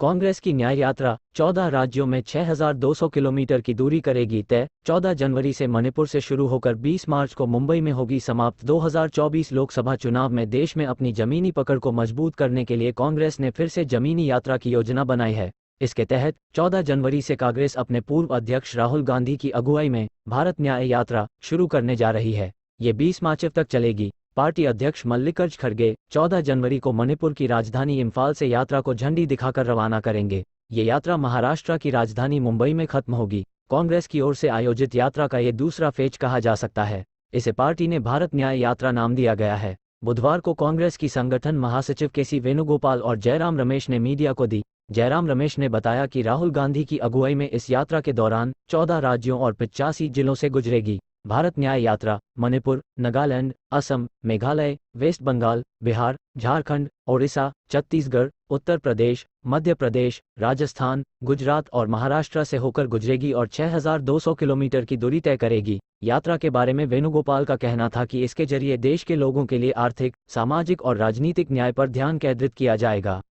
कांग्रेस की न्याय यात्रा 14 राज्यों में 6,200 किलोमीटर की दूरी करेगी तय। 14 जनवरी से मणिपुर से शुरू होकर 20 मार्च को मुंबई में होगी समाप्त। 2024 लोकसभा चुनाव में देश में अपनी जमीनी पकड़ को मजबूत करने के लिए कांग्रेस ने फिर से जमीनी यात्रा की योजना बनाई है। इसके तहत 14 जनवरी से कांग्रेस अपने पूर्व अध्यक्ष राहुल गांधी की अगुवाई में भारत न्याय यात्रा शुरू करने जा रही है। ये 20 मार्च तक चलेगी। पार्टी अध्यक्ष मल्लिकार्जुन खड़गे 14 जनवरी को मणिपुर की राजधानी इम्फाल से यात्रा को झंडी दिखाकर रवाना करेंगे। ये यात्रा महाराष्ट्र की राजधानी मुंबई में खत्म होगी। कांग्रेस की ओर से आयोजित यात्रा का ये दूसरा फेज कहा जा सकता है। इसे पार्टी ने भारत न्याय यात्रा नाम दिया गया है। बुधवार को कांग्रेस की संगठन महासचिव के.सी. वेणुगोपाल और जयराम रमेश ने मीडिया को दी। जयराम रमेश ने बताया कि राहुल गांधी की अगुवाई में इस यात्रा के दौरान 14 राज्यों और 85 जिलों से गुजरेगी। भारत न्याय यात्रा मणिपुर, नागालैंड, असम, मेघालय, वेस्ट बंगाल, बिहार, झारखंड, ओडिशा, छत्तीसगढ़, उत्तर प्रदेश, मध्य प्रदेश, राजस्थान, गुजरात और महाराष्ट्र से होकर गुजरेगी और 6,200 किलोमीटर की दूरी तय करेगी। यात्रा के बारे में वेणुगोपाल का कहना था कि इसके जरिए देश के लोगों के लिए आर्थिक, सामाजिक और राजनीतिक न्याय पर ध्यान केंद्रित किया जाएगा।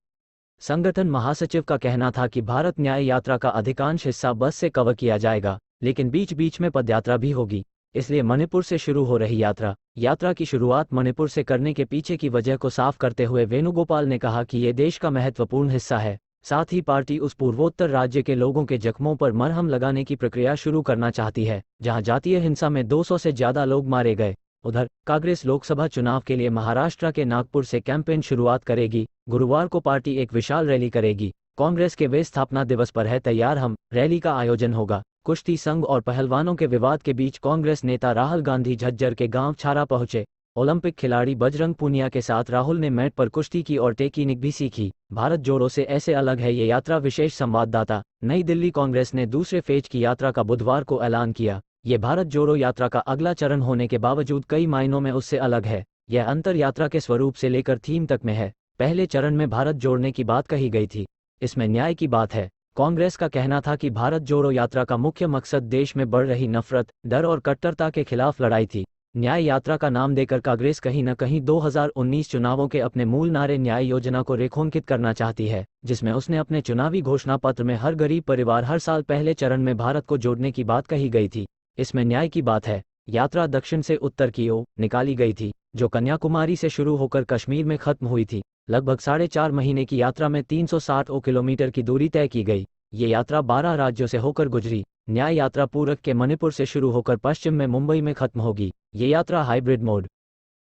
संगठन महासचिव का कहना था कि भारत न्याय यात्रा का अधिकांश हिस्सा बस से कवर किया जाएगा, लेकिन बीच बीच में पदयात्रा भी होगी। इसलिए मणिपुर से शुरू हो रही यात्रा की शुरुआत मणिपुर से करने के पीछे की वजह को साफ करते हुए वेणुगोपाल ने कहा कि ये देश का महत्वपूर्ण हिस्सा है। साथ ही पार्टी उस पूर्वोत्तर राज्य के लोगों के जख्मों पर मरहम लगाने की प्रक्रिया शुरू करना चाहती है, जहां जातीय हिंसा में 200 से ज्यादा लोग मारे गए। उधर कांग्रेस लोकसभा चुनाव के लिए महाराष्ट्र के नागपुर से कैंपेन शुरुआत करेगी। गुरुवार को पार्टी एक विशाल रैली करेगी। कांग्रेस के वे स्थापना दिवस पर है तैयार हम रैली का आयोजन होगा। कुश्ती संघ और पहलवानों के विवाद के बीच कांग्रेस नेता राहुल गांधी झज्जर के गांव छारा पहुंचे। ओलंपिक खिलाड़ी बजरंग पूनिया के साथ राहुल ने मैट पर कुश्ती की और टेक्निक भी सीखी। भारत जोड़ो से ऐसे अलग है ये यात्रा। विशेष संवाददाता नई दिल्ली। कांग्रेस ने दूसरे फेज की यात्रा का बुधवार को ऐलान किया। ये भारत जोड़ो यात्रा का अगला चरण होने के बावजूद कई मायनों में उससे अलग है। यह अंतर यात्रा के स्वरूप से लेकर थीम तक में है। पहले चरण में भारत जोड़ने की बात कही गई थी, इसमें न्याय की बात है। कांग्रेस का कहना था कि भारत जोड़ो यात्रा का मुख्य मकसद देश में बढ़ रही नफरत, डर और कट्टरता के खिलाफ लड़ाई थी। न्याय यात्रा का नाम देकर कांग्रेस कहीं न कहीं 2019 चुनावों के अपने मूल नारे न्याय योजना को रेखांकित करना चाहती है, जिसमें उसने अपने चुनावी घोषणा पत्र में हर गरीब परिवार हर साल पहले चरण में भारत को जोड़ने की बात कही गई थी। इसमें न्याय की बात है। यात्रा दक्षिण से उत्तर की ओर निकाली गई थी, जो कन्याकुमारी से शुरू होकर कश्मीर में खत्म हुई थी। लगभग 4.5 महीने की यात्रा में 360 किलोमीटर की दूरी तय की गई। ये यात्रा 12 राज्यों से होकर गुजरी। न्याय यात्रा पूरब के मणिपुर से शुरू होकर पश्चिम में मुंबई में खत्म होगी। ये यात्रा हाइब्रिड मोड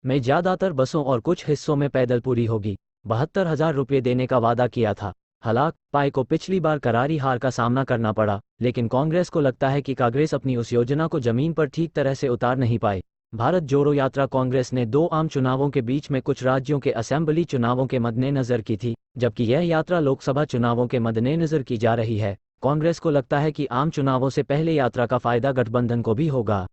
में ज्यादातर बसों और कुछ हिस्सों में पैदल पूरी होगी। 72,000 रुपये देने का वादा किया था। हालांकि पाई को पिछली बार करारी हार का सामना करना पड़ा, लेकिन कांग्रेस को लगता है कि कांग्रेस अपनी उस योजना को जमीन पर ठीक तरह से उतार नहीं पाई। भारत जोड़ो यात्रा कांग्रेस ने 2 आम चुनावों के बीच में कुछ राज्यों के असेंबली चुनावों के मद्देनजर की थी, जबकि यह यात्रा लोकसभा चुनावों के मद्देनजर की जा रही है। कांग्रेस को लगता है कि आम चुनावों से पहले यात्रा का फायदा गठबंधन को भी होगा।